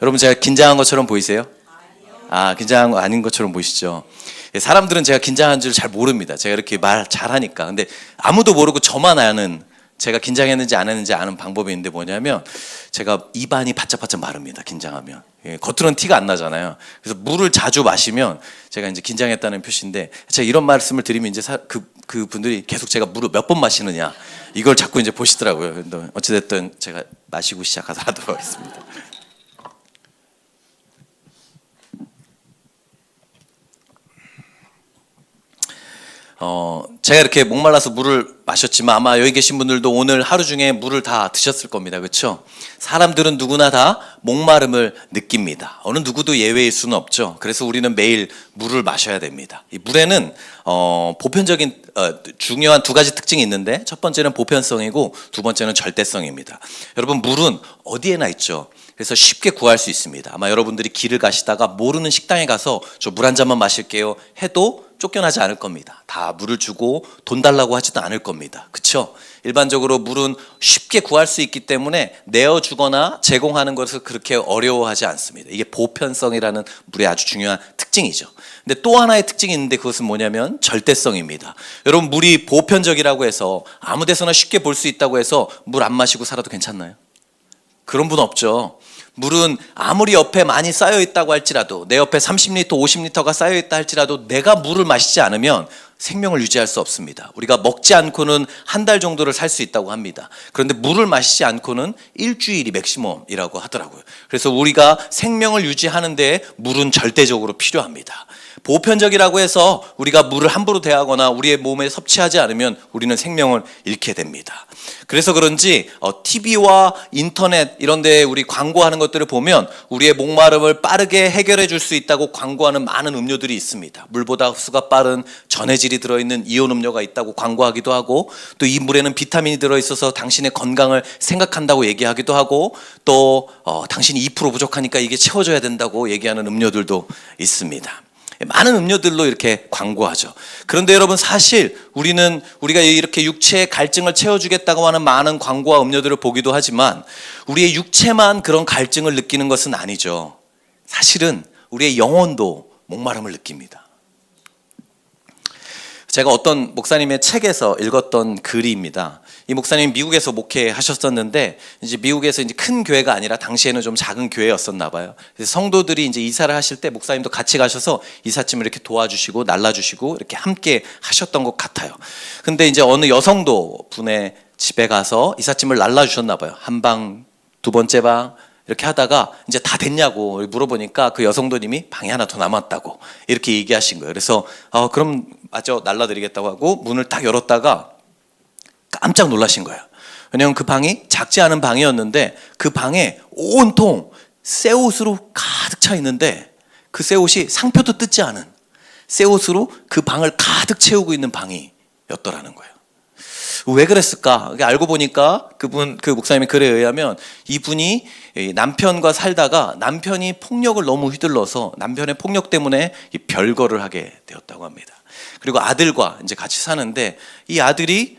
여러분 제가 긴장한 것처럼 보이세요? 긴장한 거 아닌 것처럼 보이시죠? 사람들은 제가 긴장한 줄 잘 모릅니다. 제가 이렇게 말 잘하니까. 근데 아무도 모르고 저만 아는, 제가 긴장했는지 안 했는지 아는 방법이 있는데 뭐냐면, 제가 입안이 바짝바짝 마릅니다. 긴장하면. 겉으로는 티가 안 나잖아요. 그래서 물을 자주 마시면 제가 이제 긴장했다는 표시인데, 제가 이런 말씀을 드리면 이제 그 분들이 계속 제가 물을 몇 번 마시느냐 이걸 자꾸 이제 보시더라고요. 어찌됐든 제가 마시고 시작하도록 하겠습니다. 제가 이렇게 목말라서 물을 마셨지만 아마 여기 계신 분들도 오늘 하루 중에 물을 다 드셨을 겁니다. 그렇죠? 사람들은 누구나 다 목마름을 느낍니다. 어느 누구도 예외일 수는 없죠. 그래서 우리는 매일 물을 마셔야 됩니다. 이 물에는 보편적인 중요한 두 가지 특징이 있는데, 첫 번째는 보편성이고 두 번째는 절대성입니다. 여러분, 물은 어디에나 있죠. 그래서 쉽게 구할 수 있습니다. 아마 여러분들이 길을 가시다가 모르는 식당에 가서 저 물 한 잔만 마실게요 해도 쫓겨나지 않을 겁니다. 다 물을 주고 돈 달라고 하지도 않을 겁니다. 그렇죠? 일반적으로 물은 쉽게 구할 수 있기 때문에 내어주거나 제공하는 것을 그렇게 어려워하지 않습니다. 이게 보편성이라는 물의 아주 중요한 특징이죠. 근데 또 하나의 특징이 있는데, 그것은 뭐냐면 절대성입니다. 여러분, 물이 보편적이라고 해서 아무 데서나 쉽게 볼 수 있다고 해서 물 안 마시고 살아도 괜찮나요? 그런 분 없죠. 물은 아무리 옆에 많이 쌓여 있다고 할지라도, 내 옆에 30리터, 50리터가 쌓여 있다 할지라도 내가 물을 마시지 않으면 생명을 유지할 수 없습니다. 우리가 먹지 않고는 한 달 정도를 살 수 있다고 합니다. 그런데 물을 마시지 않고는 일주일이 맥시멈이라고 하더라고요. 그래서 우리가 생명을 유지하는 데 물은 절대적으로 필요합니다. 보편적이라고 해서 우리가 물을 함부로 대하거나 우리의 몸에 섭취하지 않으면 우리는 생명을 잃게 됩니다. 그래서 그런지 TV와 인터넷 이런 데 우리 광고하는 것들을 보면 우리의 목마름을 빠르게 해결해 줄 수 있다고 광고하는 많은 음료들이 있습니다. 물보다 흡수가 빠른 전해질이 들어있는 이온 음료가 있다고 광고하기도 하고, 또 이 물에는 비타민이 들어있어서 당신의 건강을 생각한다고 얘기하기도 하고, 또 당신이 2% 부족하니까 이게 채워줘야 된다고 얘기하는 음료들도 있습니다. 많은 음료들로 이렇게 광고하죠. 그런데 여러분, 사실 우리가 이렇게 육체의 갈증을 채워주겠다고 하는 많은 광고와 음료들을 보기도 하지만 우리의 육체만 그런 갈증을 느끼는 것은 아니죠. 사실은 우리의 영혼도 목마름을 느낍니다. 제가 어떤 목사님의 책에서 읽었던 글입니다. 이 목사님이 미국에서 목회하셨었는데, 이제 미국에서 이제 큰 교회가 아니라 당시에는 좀 작은 교회였었나 봐요. 그래서 성도들이 이제 이사를 하실 때 목사님도 같이 가셔서 이삿짐을 이렇게 도와주시고 날라주시고 이렇게 함께 하셨던 것 같아요. 근데 이제 어느 여성도 분의 집에 가서 이삿짐을 날라주셨나 봐요. 한 방, 두 번째 방 이렇게 하다가 이제 다 됐냐고 물어보니까 그 여성도님이 방이 하나 더 남았다고 이렇게 얘기하신 거예요. 그래서 그럼 맞아, 날라드리겠다고 하고 문을 딱 열었다가 깜짝 놀라신 거예요. 왜냐하면 그 방이 작지 않은 방이었는데 그 방에 온통 새 옷으로 가득 차 있는데, 그 새 옷이 상표도 뜯지 않은 새 옷으로 그 방을 가득 채우고 있는 방이었더라는 거예요. 왜 그랬을까? 알고 보니까 그 목사님의 글에 의하면 이분이 남편과 살다가 남편이 폭력을 너무 휘둘러서 남편의 폭력 때문에 별거를 하게 되었다고 합니다. 그리고 아들과 이제 같이 사는데, 이 아들이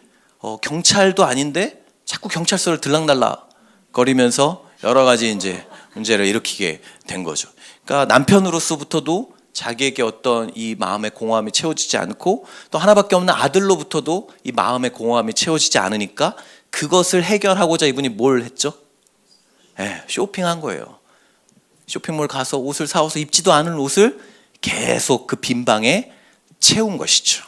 경찰도 아닌데 자꾸 경찰서를 들락날락 거리면서 여러 가지 이제 문제를 일으키게 된 거죠. 그러니까 남편으로서부터도 자기에게 어떤 이 마음의 공허함이 채워지지 않고, 또 하나밖에 없는 아들로부터도 이 마음의 공허함이 채워지지 않으니까 그것을 해결하고자 이분이 뭘 했죠? 쇼핑한 거예요. 쇼핑몰 가서 옷을 사와서 입지도 않은 옷을 계속 그 빈 방에 채운 것이죠.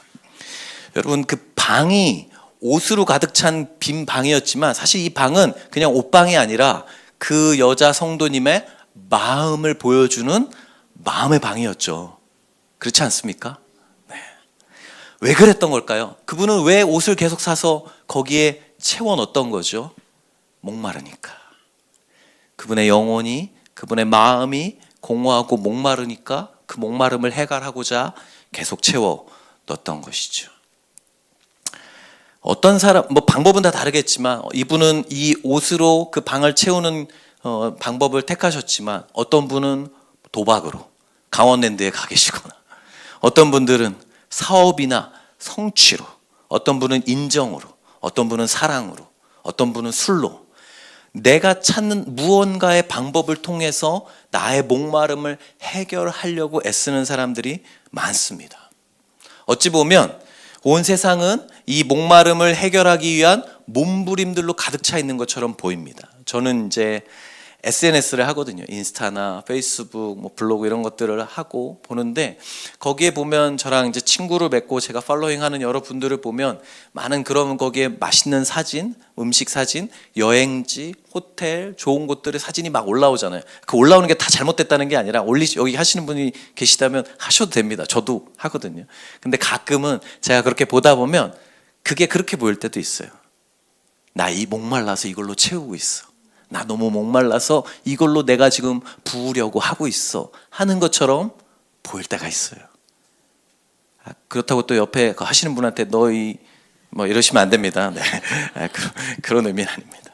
여러분, 그 방이 옷으로 가득 찬 빈 방이었지만 사실 이 방은 그냥 옷방이 아니라 그 여자 성도님의 마음을 보여주는 마음의 방이었죠. 그렇지 않습니까? 네. 왜 그랬던 걸까요? 그분은 왜 옷을 계속 사서 거기에 채워 넣었던 거죠? 목마르니까. 그분의 영혼이, 그분의 마음이 공허하고 목마르니까 그 목마름을 해결하고자 계속 채워 넣었던 것이죠. 어떤 사람, 방법은 다 다르겠지만 이분은 이 옷으로 그 방을 채우는 방법을 택하셨지만, 어떤 분은 도박으로 강원랜드에 가 계시거나, 어떤 분들은 사업이나 성취로, 어떤 분은 인정으로, 어떤 분은 사랑으로, 어떤 분은 술로, 내가 찾는 무언가의 방법을 통해서 나의 목마름을 해결하려고 애쓰는 사람들이 많습니다. 어찌 보면 온 세상은 이 목마름을 해결하기 위한 몸부림들로 가득 차 있는 것처럼 보입니다. 저는 이제 SNS를 하거든요. 인스타나 페이스북, 뭐 블로그 이런 것들을 하고 보는데 거기에 보면 저랑 이제 친구를 맺고 제가 팔로잉하는 여러분들을 보면 많은 그런 거기에 맛있는 사진, 음식 사진, 여행지, 호텔, 좋은 곳들의 사진이 막 올라오잖아요. 그 올라오는 게 다 잘못됐다는 게 아니라 여기 하시는 분이 계시다면 하셔도 됩니다. 저도 하거든요. 근데 가끔은 제가 그렇게 보다 보면 그게 그렇게 보일 때도 있어요. 나 이 목말라서 이걸로 채우고 있어. 나 너무 목말라서 이걸로 내가 지금 부으려고 하고 있어 하는 것처럼 보일 때가 있어요. 그렇다고 또 옆에 하시는 분한테 너희 뭐 이러시면 안 됩니다. 네. 그런 의미는 아닙니다.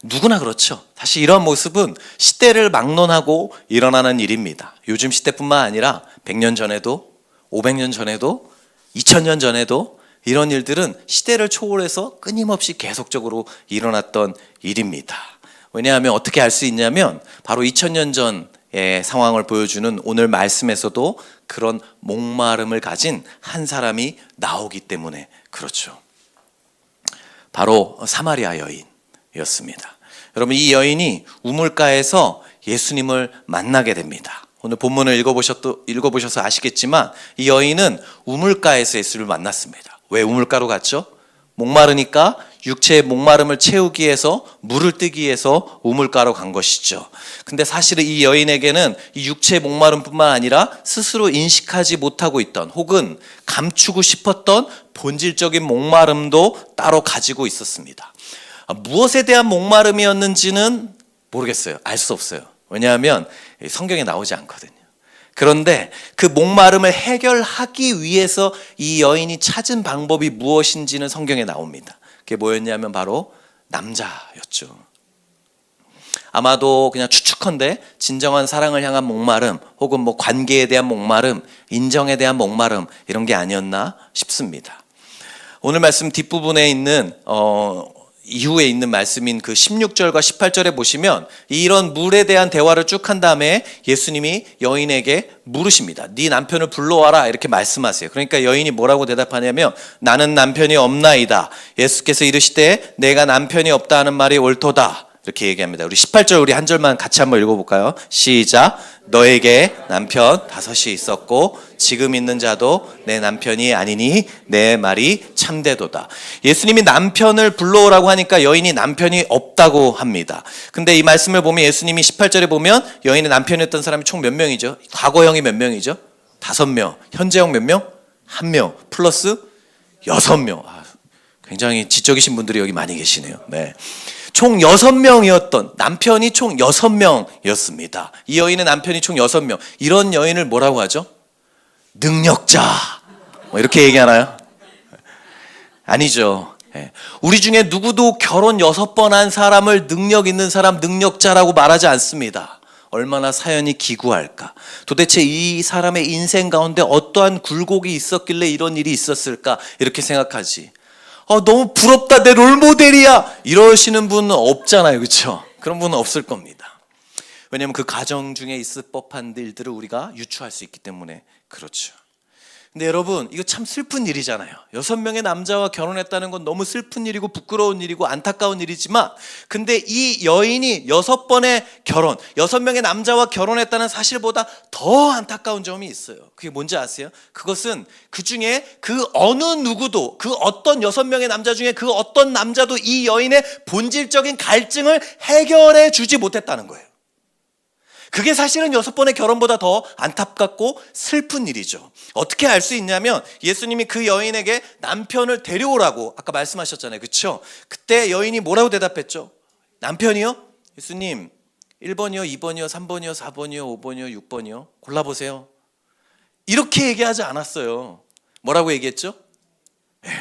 누구나 그렇죠. 사실 이런 모습은 시대를 막론하고 일어나는 일입니다. 요즘 시대뿐만 아니라 100년 전에도 500년 전에도 2000년 전에도 이런 일들은 시대를 초월해서 끊임없이 계속적으로 일어났던 일입니다. 왜냐하면 어떻게 알 수 있냐면 바로 2000년 전의 상황을 보여주는 오늘 말씀에서도 그런 목마름을 가진 한 사람이 나오기 때문에 그렇죠. 바로 사마리아 여인이었습니다. 여러분, 이 여인이 우물가에서 예수님을 만나게 됩니다. 오늘 본문을 읽어보셔서 아시겠지만 이 여인은 우물가에서 예수를 만났습니다. 왜 우물가로 갔죠? 목마르니까 육체의 목마름을 채우기 위해서 물을 뜨기 위해서 우물가로 간 것이죠. 근데 사실은 이 여인에게는 이 육체의 목마름뿐만 아니라 스스로 인식하지 못하고 있던 혹은 감추고 싶었던 본질적인 목마름도 따로 가지고 있었습니다. 무엇에 대한 목마름이었는지는 모르겠어요. 알 수 없어요. 왜냐하면 성경에 나오지 않거든요. 그런데 그 목마름을 해결하기 위해서 이 여인이 찾은 방법이 무엇인지는 성경에 나옵니다. 그게 뭐였냐면 바로 남자였죠. 아마도 그냥 추측컨대 진정한 사랑을 향한 목마름 혹은 뭐 관계에 대한 목마름, 인정에 대한 목마름 이런 게 아니었나 싶습니다. 오늘 말씀 뒷부분에 있는 이후에 있는 말씀인 그 16절과 18절에 보시면 이런 물에 대한 대화를 쭉 한 다음에 예수님이 여인에게 물으십니다. 네 남편을 불러와라 이렇게 말씀하세요. 그러니까 여인이 뭐라고 대답하냐면 나는 남편이 없나이다. 예수께서 이르시되 내가 남편이 없다 하는 말이 옳도다. 이렇게 얘기합니다. 우리 18절 우리 한 절만 같이 한번 읽어볼까요? 시작. 너에게 남편 5이 있었고 지금 있는 자도 내 남편이 아니니 내 말이 참되도다. 예수님이 남편을 불러오라고 하니까 여인이 남편이 없다고 합니다. 근데 이 말씀을 보면 예수님이 18절에 보면 여인의 남편이었던 사람이 총 몇 명이죠? 과거형이 몇 명이죠? 5명. 현재형 몇 명? 1명. 플러스 6명. 굉장히 지적이신 분들이 여기 많이 계시네요. 네. 총 6명이었던 남편이 총 6명이었습니다. 이 여인의 남편이 총 6명. 이런 여인을 뭐라고 하죠? 능력자. 뭐 이렇게 얘기하나요? 아니죠. 우리 중에 누구도 결혼 6번 한 사람을 능력 있는 사람, 능력자라고 말하지 않습니다. 얼마나 사연이 기구할까? 도대체 이 사람의 인생 가운데 어떠한 굴곡이 있었길래 이런 일이 있었을까? 이렇게 생각하지. 너무 부럽다, 내 롤모델이야 이러시는 분은 없잖아요. 그렇죠? 그런 분은 없을 겁니다. 왜냐하면 그 가정 중에 있을 법한 일들을 우리가 유추할 수 있기 때문에 그렇죠. 근데 여러분, 이거 참 슬픈 일이잖아요. 6명의 남자와 결혼했다는 건 너무 슬픈 일이고 부끄러운 일이고 안타까운 일이지만, 근데 이 여인이 6번의 결혼, 6명의 남자와 결혼했다는 사실보다 더 안타까운 점이 있어요. 그게 뭔지 아세요? 그것은 그 중에 그 어느 누구도, 그 어떤 6명의 남자 중에 그 어떤 남자도 이 여인의 본질적인 갈증을 해결해 주지 못했다는 거예요. 그게 사실은 6번의 결혼보다 더 안타깝고 슬픈 일이죠. 어떻게 알 수 있냐면 예수님이 그 여인에게 남편을 데려오라고 아까 말씀하셨잖아요. 그렇죠? 그때 여인이 뭐라고 대답했죠? 남편이요? 예수님 1번이요, 2번이요, 3번이요, 4번이요, 5번이요, 6번이요? 골라보세요. 이렇게 얘기하지 않았어요. 뭐라고 얘기했죠?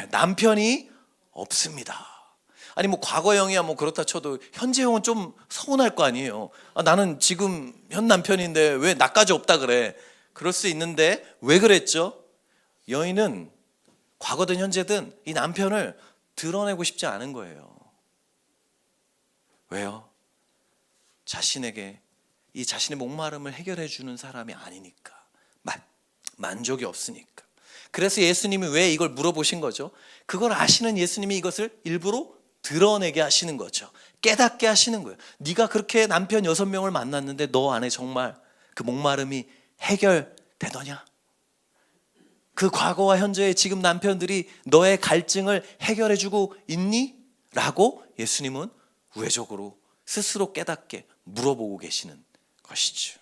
남편이 없습니다. 아니 뭐 과거형이야 뭐 그렇다 쳐도 현재형은 좀 서운할 거 아니에요. 나는 지금 현 남편인데 왜 나까지 없다 그래. 그럴 수 있는데 왜 그랬죠? 여인은 과거든 현재든 이 남편을 드러내고 싶지 않은 거예요. 왜요? 자신에게 이 자신의 목마름을 해결해 주는 사람이 아니니까. 만족이 없으니까. 그래서 예수님이 왜 이걸 물어보신 거죠? 그걸 아시는 예수님이 이것을 일부러 드러내게 하시는 거죠. 깨닫게 하시는 거예요. 네가 그렇게 남편 6명을 만났는데 너 안에 정말 그 목마름이 해결되더냐? 그 과거와 현재의 지금 남편들이 너의 갈증을 해결해 주고 있니? 라고 예수님은 우회적으로 스스로 깨닫게 물어보고 계시는 것이죠.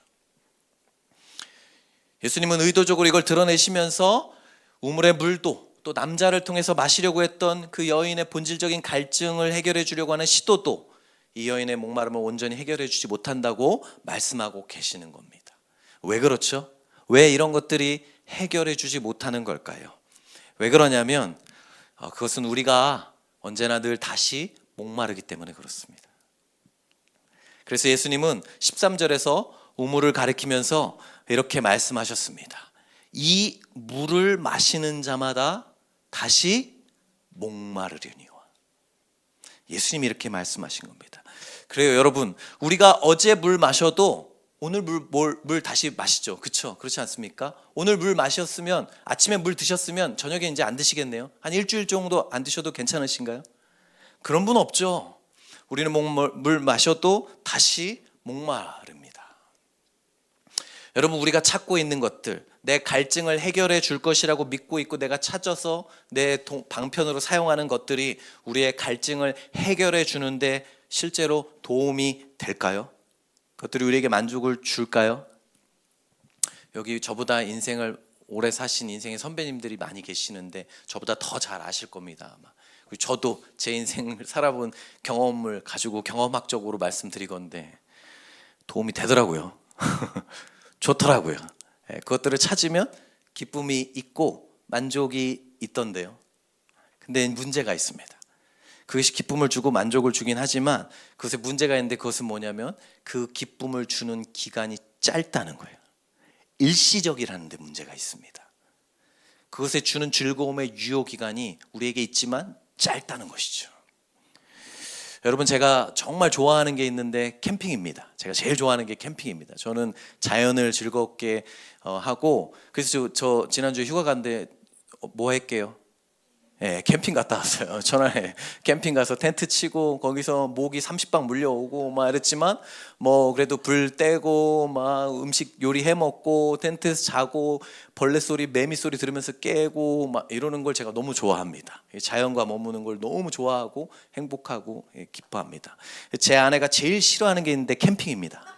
예수님은 의도적으로 이걸 드러내시면서 우물의 물도 또 남자를 통해서 마시려고 했던 그 여인의 본질적인 갈증을 해결해 주려고 하는 시도도 이 여인의 목마름을 온전히 해결해 주지 못한다고 말씀하고 계시는 겁니다. 왜 그렇죠? 왜 이런 것들이 해결해 주지 못하는 걸까요? 왜 그러냐면 그것은 우리가 언제나 늘 다시 목마르기 때문에 그렇습니다. 그래서 예수님은 13절에서 우물을 가리키면서 이렇게 말씀하셨습니다. 이 물을 마시는 자마다 다시 목마르려니와. 예수님이 이렇게 말씀하신 겁니다. 그래요, 여러분, 우리가 어제 물 마셔도 오늘 물 다시 마시죠. 그렇죠? 그렇지 않습니까? 오늘 물 마셨으면, 아침에 물 드셨으면 저녁에 이제 안 드시겠네요. 한 일주일 정도 안 드셔도 괜찮으신가요? 그런 분 없죠. 우리는 물 마셔도 다시 목마릅니다. 여러분, 우리가 찾고 있는 것들, 내 갈증을 해결해 줄 것이라고 믿고 있고 내가 찾아서 내 방편으로 사용하는 것들이 우리의 갈증을 해결해 주는데 실제로 도움이 될까요? 그것들이 우리에게 만족을 줄까요? 여기 저보다 인생을 오래 사신 인생의 선배님들이 많이 계시는데 저보다 더 잘 아실 겁니다. 아마. 그리고 저도 제 인생을 살아본 경험을 가지고 경험학적으로 말씀드리건데 도움이 되더라고요. 좋더라고요. 그것들을 찾으면 기쁨이 있고 만족이 있던데요. 근데 문제가 있습니다. 그것이 기쁨을 주고 만족을 주긴 하지만 그것에 문제가 있는데, 그것은 뭐냐면 그 기쁨을 주는 기간이 짧다는 거예요. 일시적이라는 데 문제가 있습니다. 그것에 주는 즐거움의 유효 기간이 우리에게 있지만 짧다는 것이죠. 여러분, 제가 정말 좋아하는 게 있는데 캠핑입니다. 제가 제일 좋아하는 게 캠핑입니다. 저는 자연을 즐겁게 하고, 그래서 저 지난주에 휴가 갔는데 뭐 할게요? 캠핑 갔다 왔어요. 전화에 캠핑 가서 텐트 치고 거기서 모기 30방 물려오고 막 이랬지만 뭐 그래도 불 떼고 막 음식 요리해 먹고 텐트에서 자고 벌레 소리 매미 소리 들으면서 깨고 막 이러는 걸 제가 너무 좋아합니다. 자연과 머무는 걸 너무 좋아하고 행복하고 기뻐합니다. 제 아내가 제일 싫어하는 게 있는데 캠핑입니다.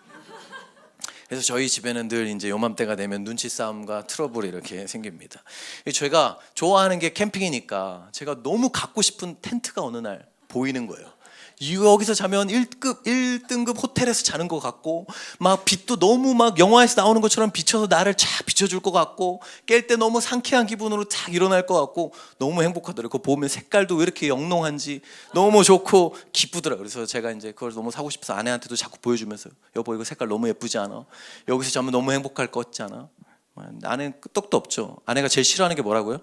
그래서 저희 집에는 늘 이제 요맘때가 되면 눈치 싸움과 트러블이 이렇게 생깁니다. 제가 좋아하는 게 캠핑이니까 제가 너무 갖고 싶은 텐트가 어느 날 보이는 거예요. 여기서 자면 1등급 호텔에서 자는 것 같고, 막 빛도 너무 막 영화에서 나오는 것처럼 비춰서 나를 쫙 비춰줄 것 같고, 깰 때 너무 상쾌한 기분으로 탁 일어날 것 같고 너무 행복하더라고요. 그거 보면 색깔도 왜 이렇게 영롱한지 너무 좋고 기쁘더라고요. 그래서 제가 이제 그걸 너무 사고 싶어서 아내한테도 자꾸 보여주면서, 여보 이거 색깔 너무 예쁘지 않아? 여기서 자면 너무 행복할 것 같지 않아? 아내는 끄떡도 없죠. 아내가 제일 싫어하는 게 뭐라고요?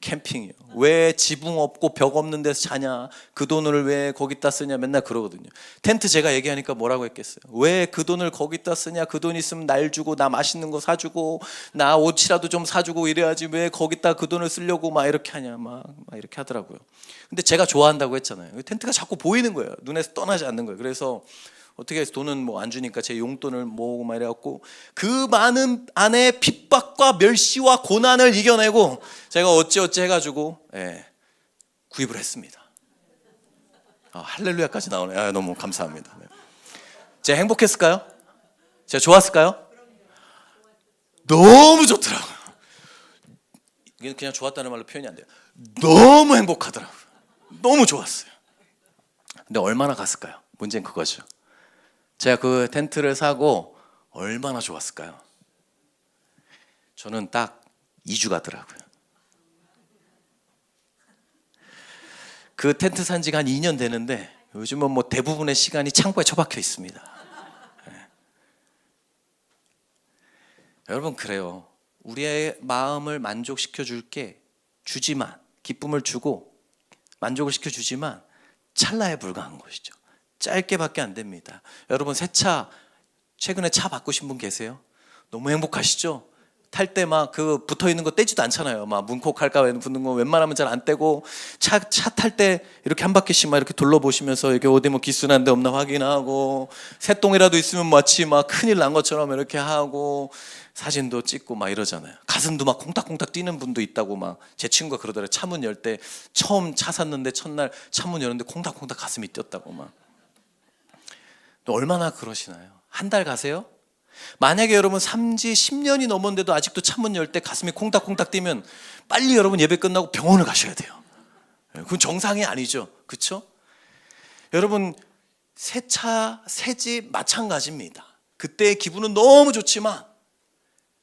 캠핑이요. 왜 지붕 없고 벽 없는 데서 자냐, 그 돈을 왜 거기다 쓰냐 맨날 그러거든요. 텐트 제가 얘기하니까 뭐라고 했겠어요? 왜 그 돈을 거기다 쓰냐, 그 돈 있으면 날 주고 나 맛있는 거 사주고 나 옷이라도 좀 사주고 이래야지 왜 거기다 그 돈을 쓰려고 막 이렇게 하냐, 막 이렇게 하더라고요. 근데 제가 좋아한다고 했잖아요. 텐트가 자꾸 보이는 거예요. 눈에서 떠나지 않는 거예요. 그래서 어떻게 해서 돈은 뭐 안 주니까 제 용돈을 모으고 막 이래갖고 그 많은 아내의 핍박과 멸시와 고난을 이겨내고 제가 어찌어찌 해가지고 구입을 했습니다. 할렐루야까지 나오네. 너무 감사합니다. 제가 행복했을까요? 제가 좋았을까요? 너무 좋더라고요. 이게 그냥 좋았다는 말로 표현이 안 돼요. 너무 행복하더라고요. 너무 좋았어요. 근데 얼마나 갔을까요? 문제는 그거죠. 제가 그 텐트를 사고 얼마나 좋았을까요? 저는 딱 2주 가더라고요. 그 텐트 산 지가 한 2년 되는데 요즘은 뭐 대부분의 시간이 창고에 처박혀 있습니다. 여러분, 그래요. 우리의 마음을 만족시켜 줄게 주지만, 기쁨을 주고 만족을 시켜 주지만 찰나에 불과한 것이죠. 짧게밖에 안 됩니다. 여러분 새 차 최근에 차 바꾸신 분 계세요? 너무 행복하시죠? 탈 때 막 그 붙어 있는 거 떼지도 않잖아요. 막 문콕할까 붙는 거 웬만하면 잘 안 떼고 차 탈 때 이렇게 한 바퀴씩 막 이렇게 둘러보시면서 이게 어디 뭐 기스난 데 없나 확인하고 새똥이라도 있으면 마치 막 큰일 난 것처럼 이렇게 하고 사진도 찍고 막 이러잖아요. 가슴도 막 콩닥콩닥 뛰는 분도 있다고 막 제 친구가 그러더라고요. 차문 열 때 처음 차 샀는데 첫날 차문 열었는데 콩닥콩닥 가슴이 뛰었다고 막. 또 얼마나 그러시나요? 한 달 가세요? 만약에 여러분 산지 10년이 넘었는데도 아직도 차문 열 때 가슴이 콩닥콩닥 뛰면 빨리 여러분 예배 끝나고 병원을 가셔야 돼요. 그건 정상이 아니죠. 그렇죠? 여러분 새 차, 새 집 마찬가지입니다. 그때의 기분은 너무 좋지만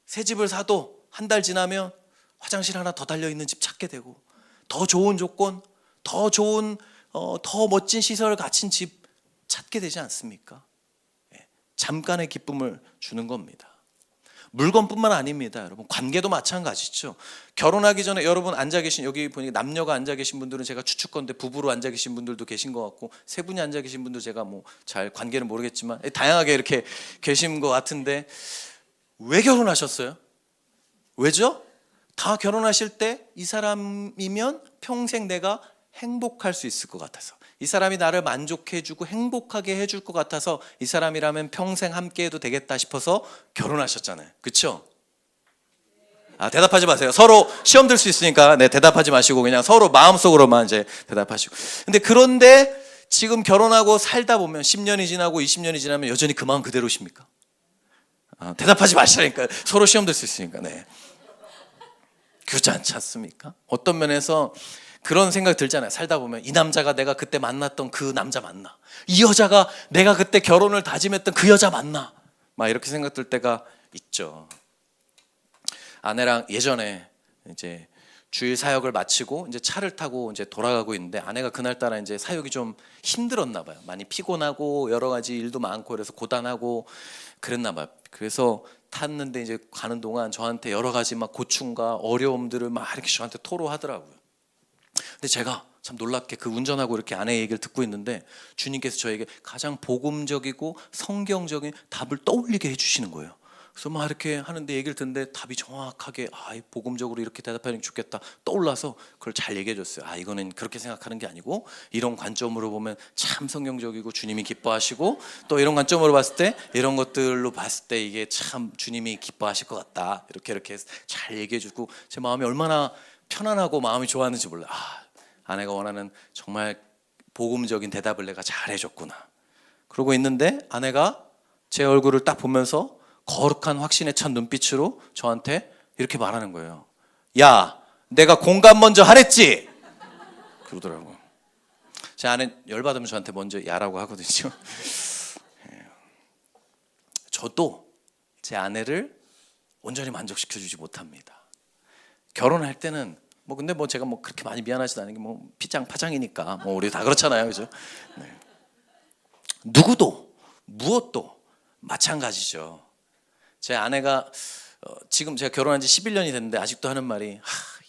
새 집을 사도 한 달 지나면 화장실 하나 더 달려있는 집 찾게 되고 더 좋은 조건, 더 좋은 더 멋진 시설 갖춘 집 찾게 되지 않습니까? 잠깐의 기쁨을 주는 겁니다. 물건뿐만 아닙니다. 여러분 관계도 마찬가지죠. 결혼하기 전에 여러분 앉아 계신 여기 보니까 남녀가 앉아 계신 분들은 제가 추측건데 부부로 앉아 계신 분들도 계신 것 같고 세 분이 앉아 계신 분도 제가 뭐 잘 관계는 모르겠지만 다양하게 이렇게 계신 것 같은데 왜 결혼하셨어요? 왜죠? 다 결혼하실 때 이 사람이면 평생 내가 행복할 수 있을 것 같아서 이 사람이 나를 만족해주고 행복하게 해줄 것 같아서 이 사람이라면 평생 함께해도 되겠다 싶어서 결혼하셨잖아요. 그렇죠? 대답하지 마세요. 서로 시험 들 수 있으니까 대답하지 마시고 그냥 서로 마음속으로만 이제 대답하시고. 그런데 지금 결혼하고 살다 보면 10년이 지나고 20년이 지나면 여전히 그 마음 그대로십니까? 대답하지 마시라니까. 서로 시험 들 수 있으니까. 그렇지 않지 않습니까? 어떤 면에서 그런 생각 들잖아요. 살다 보면 이 남자가 내가 그때 만났던 그 남자 맞나? 이 여자가 내가 그때 결혼을 다짐했던 그 여자 맞나? 막 이렇게 생각 들 때가 있죠. 아내랑 예전에 이제 주일 사역을 마치고 이제 차를 타고 이제 돌아가고 있는데 아내가 그날따라 이제 사역이 좀 힘들었나 봐요. 많이 피곤하고 여러 가지 일도 많고 그래서 고단하고 그랬나 봐요. 그래서 탔는데 이제 가는 동안 저한테 여러 가지 막 고충과 어려움들을 막 이렇게 저한테 토로하더라고요. 근데 제가 참 놀랍게 그 운전하고 이렇게 아내의 얘기를 듣고 있는데 주님께서 저에게 가장 복음적이고 성경적인 답을 떠올리게 해주시는 거예요. 그래서 막 이렇게 하는데 얘기를 듣는데 답이 정확하게 복음적으로 이렇게 대답하는 게 좋겠다 떠올라서 그걸 잘 얘기해 줬어요. 이거는 그렇게 생각하는 게 아니고 이런 관점으로 보면 참 성경적이고 주님이 기뻐하시고 또 이런 관점으로 봤을 때 이런 것들로 봤을 때 이게 참 주님이 기뻐하실 것 같다. 이렇게 해서 잘 얘기해 주고 제 마음이 얼마나 편안하고 마음이 좋았는지 몰라요. 아내가 원하는 정말 복음적인 대답을 내가 잘 해줬구나. 그러고 있는데 아내가 제 얼굴을 딱 보면서 거룩한 확신에 찬 눈빛으로 저한테 이렇게 말하는 거예요. 야, 내가 공감 먼저 하랬지? 그러더라고요. 제 아내 열받으면 저한테 먼저 야라고 하거든요. 저도 제 아내를 온전히 만족시켜주지 못합니다. 결혼할 때는 근데 제가 그렇게 많이 미안하지도 않은 게 피장 파장이니까 우리 다 그렇잖아요, 그죠? 누구도 무엇도 마찬가지죠. 제 아내가 지금 제가 결혼한 지 11년이 됐는데 아직도 하는 말이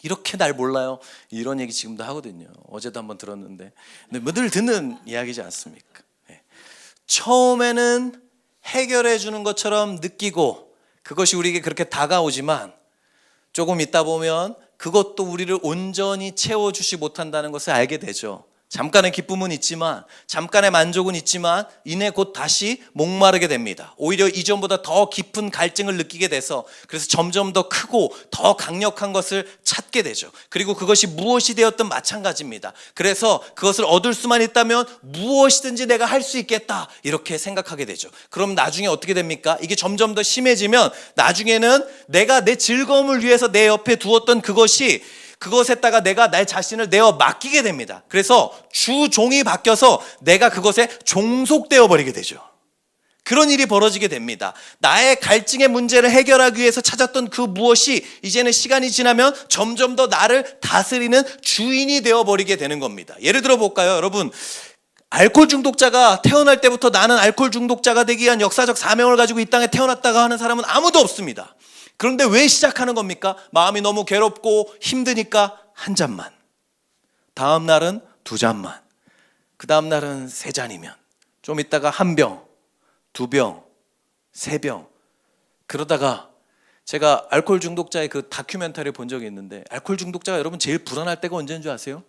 이렇게 날 몰라요 이런 얘기 지금도 하거든요. 어제도 한번 들었는데 근데 늘 듣는 이야기지 않습니까? 처음에는 해결해 주는 것처럼 느끼고 그것이 우리에게 그렇게 다가오지만 조금 있다 보면 그것도 우리를 온전히 채워주지 못한다는 것을 알게 되죠. 잠깐의 기쁨은 있지만 잠깐의 만족은 있지만 이내 곧 다시 목마르게 됩니다. 오히려 이전보다 더 깊은 갈증을 느끼게 돼서 그래서 점점 더 크고 더 강력한 것을 찾게 되죠. 그리고 그것이 무엇이 되었든 마찬가지입니다. 그래서 그것을 얻을 수만 있다면 무엇이든지 내가 할 수 있겠다 이렇게 생각하게 되죠. 그럼 나중에 어떻게 됩니까? 이게 점점 더 심해지면 나중에는 내가 내 즐거움을 위해서 내 옆에 두었던 그것에다가 내가 내 자신을 내어 맡기게 됩니다. 그래서 주종이 바뀌어서 내가 그것에 종속되어 버리게 되죠. 그런 일이 벌어지게 됩니다. 나의 갈증의 문제를 해결하기 위해서 찾았던 그 무엇이 이제는 시간이 지나면 점점 더 나를 다스리는 주인이 되어 버리게 되는 겁니다. 예를 들어 볼까요? 여러분, 알코올 중독자가 태어날 때부터 나는 알코올 중독자가 되기 위한 역사적 사명을 가지고 이 땅에 태어났다가 하는 사람은 아무도 없습니다. 그런데 왜 시작하는 겁니까? 마음이 너무 괴롭고 힘드니까 한 잔만, 다음 날은 두 잔만, 그 다음 날은 세 잔이면 좀 있다가 한 병, 두 병, 세 병. 그러다가 제가 알코올 중독자의 그 다큐멘터리를 본 적이 있는데, 알코올 중독자가 여러분 제일 불안할 때가 언제인 줄 아세요?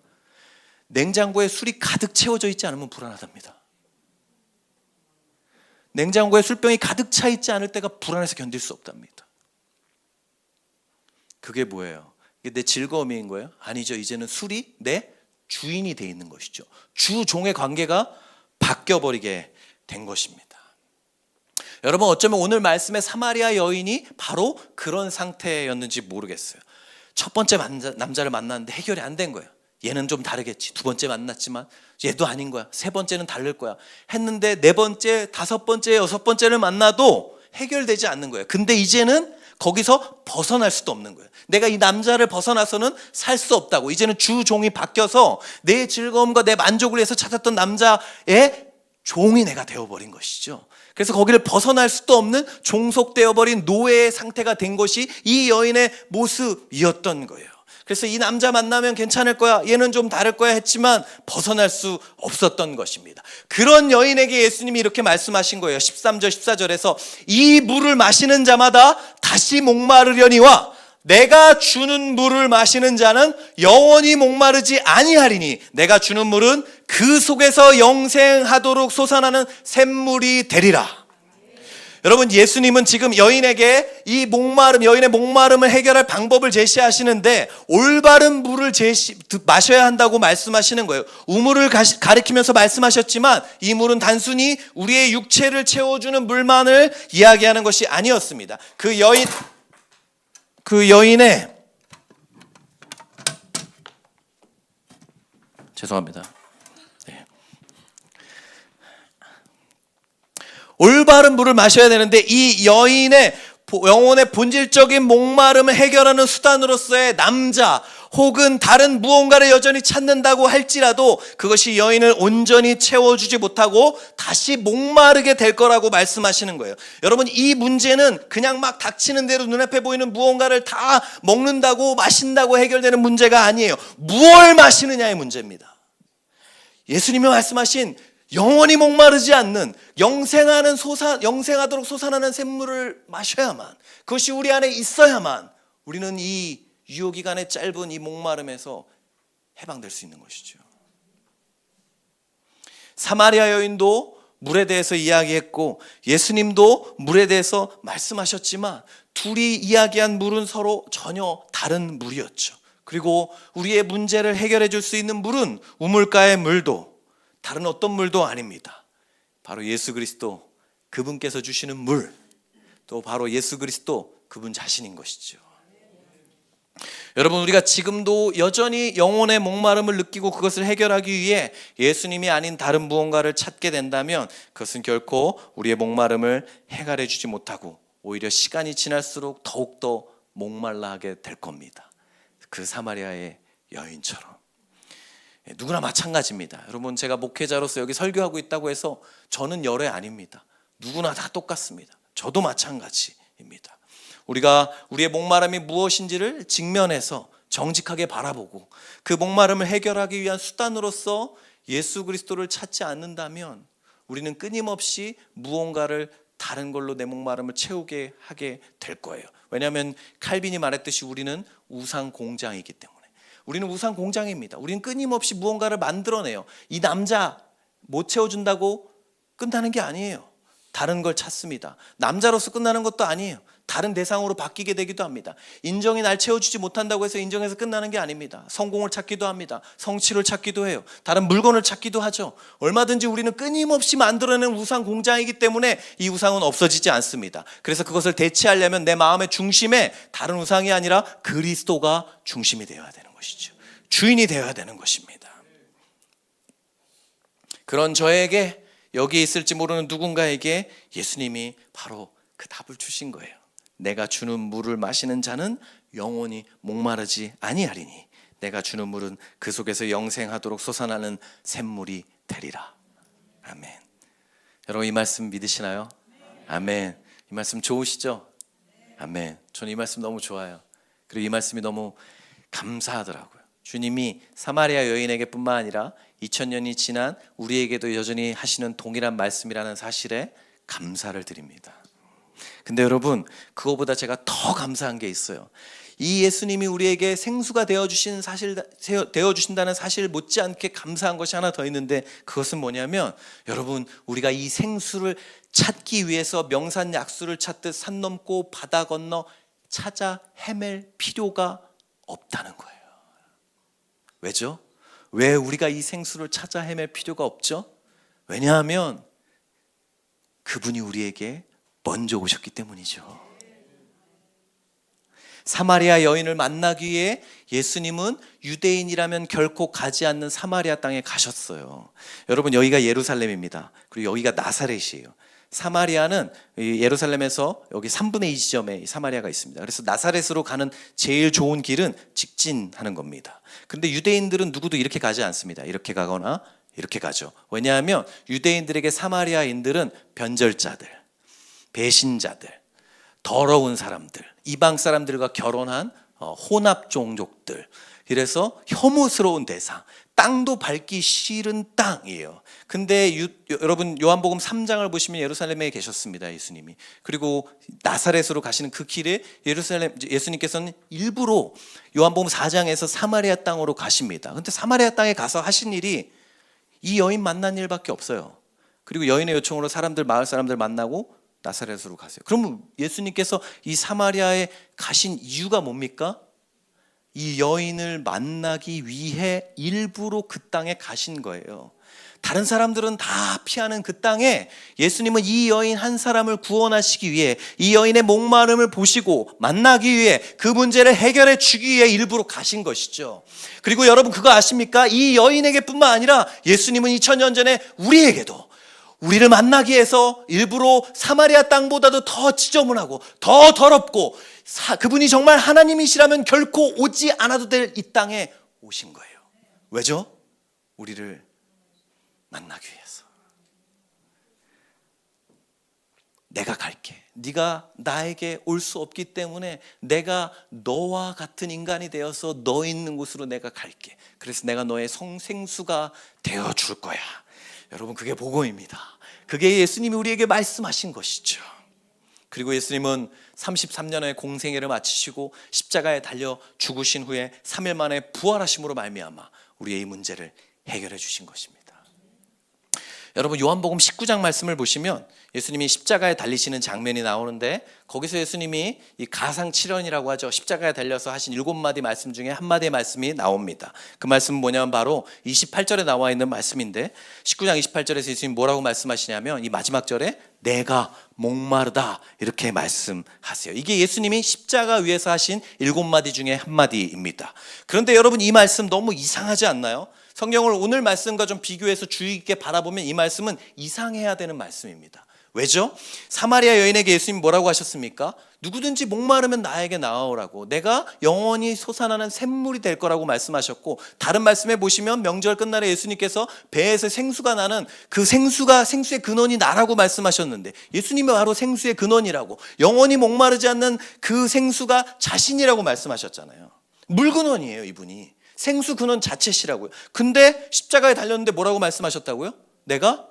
냉장고에 술이 가득 채워져 있지 않으면 불안하답니다. 냉장고에 술병이 가득 차 있지 않을 때가 불안해서 견딜 수 없답니다. 그게 뭐예요? 이게 내 즐거움인 거예요? 아니죠. 이제는 술이 내 주인이 돼 있는 것이죠. 주종의 관계가 바뀌어버리게 된 것입니다. 여러분, 어쩌면 오늘 말씀의 사마리아 여인이 바로 그런 상태였는지 모르겠어요. 첫 번째 남자를 만났는데 해결이 안 된 거예요. 얘는 좀 다르겠지. 두 번째 만났지만 얘도 아닌 거야. 세 번째는 다를 거야. 했는데 네 번째, 다섯 번째, 여섯 번째를 만나도 해결되지 않는 거예요. 근데 이제는 거기서 벗어날 수도 없는 거예요. 내가 이 남자를 벗어나서는 살 수 없다고. 이제는 주종이 바뀌어서 내 즐거움과 내 만족을 위해서 찾았던 남자의 종이 내가 되어버린 것이죠. 그래서 거기를 벗어날 수도 없는 종속되어버린 노예의 상태가 된 것이 이 여인의 모습이었던 거예요. 그래서 이 남자 만나면 괜찮을 거야, 얘는 좀 다를 거야 했지만 벗어날 수 없었던 것입니다. 그런 여인에게 예수님이 이렇게 말씀하신 거예요. 13절 14절에서 이 물을 마시는 자마다 다시 목마르려니와 내가 주는 물을 마시는 자는 영원히 목마르지 아니하리니 내가 주는 물은 그 속에서 영생하도록 솟아나는 샘물이 되리라. 여러분, 예수님은 지금 여인에게 이 여인의 목마름을 해결할 방법을 제시하시는데 올바른 물을 마셔야 한다고 말씀하시는 거예요. 우물을 가리키면서 말씀하셨지만 이 물은 단순히 우리의 육체를 채워주는 물만을 이야기하는 것이 아니었습니다. 그 여인의 죄송합니다. 올바른 물을 마셔야 되는데 이 여인의 영혼의 본질적인 목마름을 해결하는 수단으로서의 남자 혹은 다른 무언가를 여전히 찾는다고 할지라도 그것이 여인을 온전히 채워주지 못하고 다시 목마르게 될 거라고 말씀하시는 거예요. 여러분, 이 문제는 그냥 막 닥치는 대로 눈앞에 보이는 무언가를 다 먹는다고 마신다고 해결되는 문제가 아니에요. 무엇을 마시느냐의 문제입니다. 예수님이 말씀하신 영원히 목마르지 않는 영생하도록 솟아나는 샘물을 마셔야만, 그것이 우리 안에 있어야만 우리는 이 유효기간의 짧은 이 목마름에서 해방될 수 있는 것이죠. 사마리아 여인도 물에 대해서 이야기했고 예수님도 물에 대해서 말씀하셨지만 둘이 이야기한 물은 서로 전혀 다른 물이었죠. 그리고 우리의 문제를 해결해 줄 수 있는 물은 우물가의 물도 다른 어떤 물도 아닙니다. 바로 예수 그리스도, 그분께서 주시는 물, 또 바로 예수 그리스도 그분 자신인 것이죠. 여러분, 우리가 지금도 여전히 영혼의 목마름을 느끼고 그것을 해결하기 위해 예수님이 아닌 다른 무언가를 찾게 된다면 그것은 결코 우리의 목마름을 해결해 주지 못하고 오히려 시간이 지날수록 더욱더 목말라 하게 될 겁니다. 그 사마리아의 여인처럼. 누구나 마찬가지입니다. 여러분, 제가 목회자로서 여기 설교하고 있다고 해서 저는 열애 아닙니다. 누구나 다 똑같습니다. 저도 마찬가지입니다. 우리가 우리의 목마름이 무엇인지를 직면해서 정직하게 바라보고 그 목마름을 해결하기 위한 수단으로서 예수 그리스도를 찾지 않는다면 우리는 끊임없이 무언가를 다른 걸로 내 목마름을 채우게 하게 될 거예요. 왜냐하면 칼빈이 말했듯이 우리는 우상 공장이기 때문에. 우리는 우상 공장입니다. 우리는 끊임없이 무언가를 만들어내요. 이 남자 못 채워준다고 끝나는 게 아니에요. 다른 걸 찾습니다. 남자로서 끝나는 것도 아니에요. 다른 대상으로 바뀌게 되기도 합니다. 인정이 날 채워주지 못한다고 해서 인정해서 끝나는 게 아닙니다. 성공을 찾기도 합니다. 성취를 찾기도 해요. 다른 물건을 찾기도 하죠. 얼마든지 우리는 끊임없이 만들어내는 우상 공장이기 때문에 이 우상은 없어지지 않습니다. 그래서 그것을 대체하려면 내 마음의 중심에 다른 우상이 아니라 그리스도가 중심이 되어야 되는 것이죠. 주인이 되어야 되는 것입니다. 그런 저에게, 여기에 있을지 모르는 누군가에게 예수님이 바로 그 답을 주신 거예요. 내가 주는 물을 마시는 자는 영원히 목마르지 아니하리니 내가 주는 물은 그 속에서 영생하도록 솟아나는 샘물이 되리라. 아멘. 여러분, 이 말씀 믿으시나요? 아멘. 이 말씀 좋으시죠? 아멘. 저는 이 말씀 너무 좋아요. 그리고 이 말씀이 너무 감사하더라고요. 주님이 사마리아 여인에게 뿐만 아니라 2000년이 지난 우리에게도 여전히 하시는 동일한 말씀이라는 사실에 감사를 드립니다. 근데 여러분, 그거보다 제가 더 감사한 게 있어요. 이 예수님이 우리에게 생수가 되어주신다는 사실 못지않게 감사한 것이 하나 더 있는데, 그것은 뭐냐면, 여러분, 우리가 이 생수를 찾기 위해서 명산 약수를 찾듯 산 넘고 바다 건너 찾아 헤맬 필요가 없다는 거예요. 왜죠? 왜 우리가 이 생수를 찾아 헤맬 필요가 없죠? 왜냐하면 그분이 우리에게 먼저 오셨기 때문이죠. 사마리아 여인을 만나기 위해 예수님은 유대인이라면 결코 가지 않는 사마리아 땅에 가셨어요. 여러분, 여기가 예루살렘입니다. 그리고 여기가 나사렛이에요. 사마리아는 예루살렘에서 여기 3분의 2 지점에 사마리아가 있습니다. 그래서 나사렛으로 가는 제일 좋은 길은 직진하는 겁니다. 근데 유대인들은 누구도 이렇게 가지 않습니다. 이렇게 가거나 이렇게 가죠. 왜냐하면 유대인들에게 사마리아인들은 변절자들, 배신자들, 더러운 사람들, 이방 사람들과 결혼한 혼합 종족들, 그래서 혐오스러운 대상, 땅도 밟기 싫은 땅이에요. 근데 여러분, 요한복음 3장을 보시면 예루살렘에 계셨습니다, 예수님이. 그리고 나사렛으로 가시는 그 길에 예수님께서는 일부러 요한복음 4장에서 사마리아 땅으로 가십니다. 근데 사마리아 땅에 가서 하신 일이 이 여인 만난 일밖에 없어요. 그리고 여인의 요청으로 마을 사람들 만나고 나사렛으로 가세요. 그러면 예수님께서 이 사마리아에 가신 이유가 뭡니까? 이 여인을 만나기 위해 일부러 그 땅에 가신 거예요. 다른 사람들은 다 피하는 그 땅에 예수님은 이 여인 한 사람을 구원하시기 위해, 이 여인의 목마름을 보시고 만나기 위해, 그 문제를 해결해 주기 위해 일부러 가신 것이죠. 그리고 여러분, 그거 아십니까? 이 여인에게 뿐만 아니라 예수님은 2000년 전에 우리에게도, 우리를 만나기 위해서 일부러 사마리아 땅보다도 더 지저분하고 더 더럽고, 그분이 정말 하나님이시라면 결코 오지 않아도 될 이 땅에 오신 거예요. 왜죠? 우리를 만나기 위해서. 내가 갈게. 네가 나에게 올 수 없기 때문에 내가 너와 같은 인간이 되어서 너 있는 곳으로 내가 갈게. 그래서 내가 너의 생수가 되어줄 거야. 여러분, 그게 복음입니다. 그게 예수님이 우리에게 말씀하신 것이죠. 그리고 예수님은 33년의 공생애를 마치시고 십자가에 달려 죽으신 후에 3일 만에 부활하심으로 말미암아 우리의 이 문제를 해결해 주신 것입니다. 여러분, 요한복음 19장 말씀을 보시면 예수님이 십자가에 달리시는 장면이 나오는데, 거기서 예수님이 이 가상칠언이라고 하죠. 십자가에 달려서 하신 7마디 말씀 중에 한 마디의 말씀이 나옵니다. 그 말씀은 뭐냐면 바로 28절에 나와 있는 말씀인데, 19장 28절에서 예수님이 뭐라고 말씀하시냐면, 이 마지막 절에 내가 목마르다 이렇게 말씀하세요. 이게 예수님이 십자가 위에서 하신 7마디 중에 한 마디입니다. 그런데 여러분, 이 말씀 너무 이상하지 않나요? 성경을 오늘 말씀과 좀 비교해서 주의 깊게 바라보면 이 말씀은 이상해야 되는 말씀입니다. 왜죠? 사마리아 여인에게 예수님이 뭐라고 하셨습니까? 누구든지 목마르면 나에게 나오라고, 내가 영원히 솟아나는 샘물이 될 거라고 말씀하셨고, 다른 말씀에 보시면 명절 끝날에 예수님께서 배에서 생수가 나는 그 생수의 근원이 나라고 말씀하셨는데, 예수님이 바로 생수의 근원이라고, 영원히 목마르지 않는 그 생수가 자신이라고 말씀하셨잖아요. 물 근원이에요, 이분이. 생수 근원 자체시라고요. 근데 십자가에 달렸는데 뭐라고 말씀하셨다고요? 내가